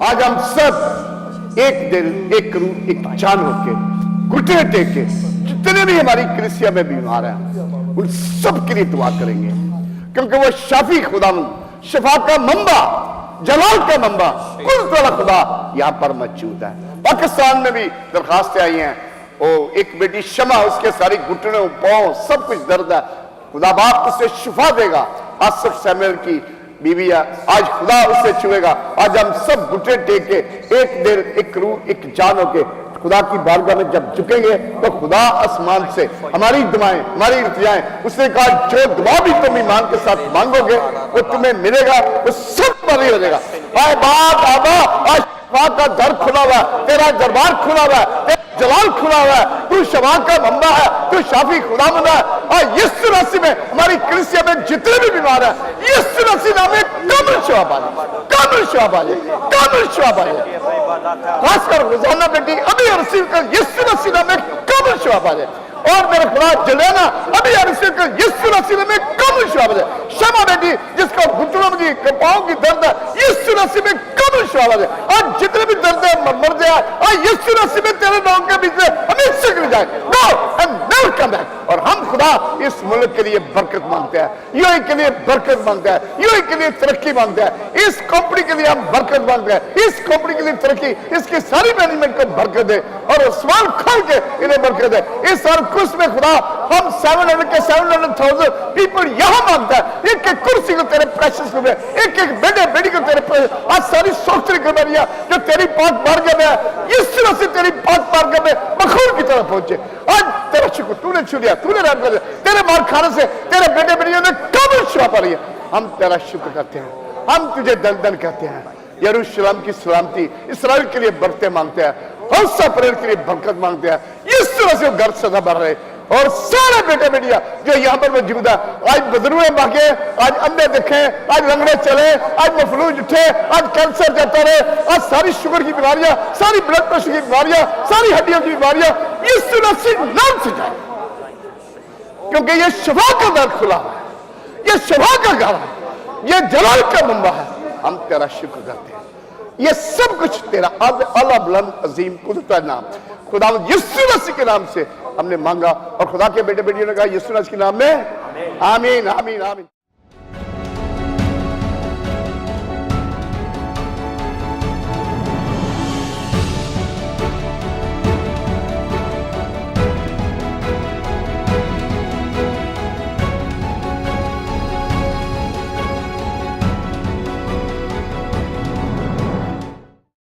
आज हम सब एक दिल, एक रूह, एक जान होके घुटने टेक के जितने भी हमारी कलीसिया में बीमार हैं उन सब के लिए दुआ करेंगे, क्योंकि वो शाफी खुदावंद, शिफा का मंबा, जलाल का मंबा, कुदरत वाला खुदा यहाँ पर मौजूद है। पाकिस्तान में भी दरखास्तें आई हैं, वो एक बेटी शमा, उसके सारी घुटनों पांव सब कुछ दर्द है, खुदा बाप उसे शिफा देगा। आसिफ सैमुअल की बीवी है, आज खुदा उसे छुएगा। आज हम सब घुटने टेक के एक दिल, एक रूह, एक जान होके खुदा की बारगाह में जब झुकेंगे तो खुदा आसमान से हमारी दुआएं, हमारी इल्तिजाएं, उसने कहा जो दुआ भी तुम ईमान के साथ मांगोगे वो तुम्हें मिलेगा, वो सब पर हो जाएगा। आए बाप आबा, आज शिफा का दर खुला हुआ है, तेरा दरबार खुला हुआ है, जलाल खुला हुआ है, तू शफा का मंबा है, तू शाफी खुदावंद है। और यीशु मसीह में हमारी कलीसिया में जितने भी बीमार हैं, यीशु मसीह नाम में कामिल शिफा पाले, कामिल शिफा पाले, कामिल शिफा पाले। खासकर रोजाना बेटी अभी रिसीव कर यीशु मसीह नाम में कामिल शिफा पाले। और मेरे खुदा जलेना अभी रिसीव कर यीशु मसीह नाम में कामिल शिफा पाले। शमा बेटी जिसका घुटनों में पांव की दर्द है, यीशु मसीह में कामिल शिफा पाले। आज जितने भी दर्द है मर जाए, और यीशु मसीह में तेरे नाम के बीच में हमेशा गिर जाए, no and never come back. और हम खुदा इस मुल्क के लिए बरकत मांगते हैं, यूएई के लिए बरकत मांगते हैं, यूएई के लिए तरक्की मांगते हैं, इस कंपनी के लिए हम बरकत मांगते हैं, इस कंपनी के लिए तरक्की, इसकी सारी मैनेजमेंट को बरकत दे और आसमान खोल के इन्हें बरकत दे। इस साल कुछ में खुदा हम 700,000 पीपल यहाँ मांगता है, एक एक कुर्सी को तेरे प्रेशस में, एक एक बेटे बेटी को तेरे आज सारी सोचने की बीमारियां जो तेरी पाक बारगाह में है, यीशु मसीह तेरी पाक बारगाह में बखूर की तरफ पहुंचे। आज तेरा शुक्र, तूने छू लिया, तूने रहम कर दिया, तेरे मार खाने से तेरे बेटे बेटियों ने काबिल शिफा पा रही है। हम तेरा शुक्र करते हैं, हम तुझे दन दन कहते हैं। यरूशलेम की सलामती, इसराइल के लिए बरकतें मांगते हैं, हौसला परेड के लिए बरकत मांगते हैं। इस तरह से घर सदा बढ़ रहे और सारे बेटे बेटियां जो यहाँ पर मौजूद है, आज बदरुए भागे, आज अंधे देखे, आज लंगड़े चले, आज मफलूज उठे, आज कैंसर जाता रहे, आज सारी शुगर की बीमारियां, सारी ब्लड प्रेशर की बीमारियां, सारी हड्डियों की बीमारियां इस नाम से जाए, क्योंकि ये शिफा का दर खुला है, ये शिफा का घर है, ये जलाल का मंबा है। हम तेरा शुक्र करते हैं, ये सब कुछ तेरा अल्लाह बुलंद अजीम कुदरत नाम खुदा यीशु मसीह के नाम से हमने मांगा और खुदा के बेटे बेटियों ने कहा यीशु मसीह के नाम में आमीन आमीन आमीन।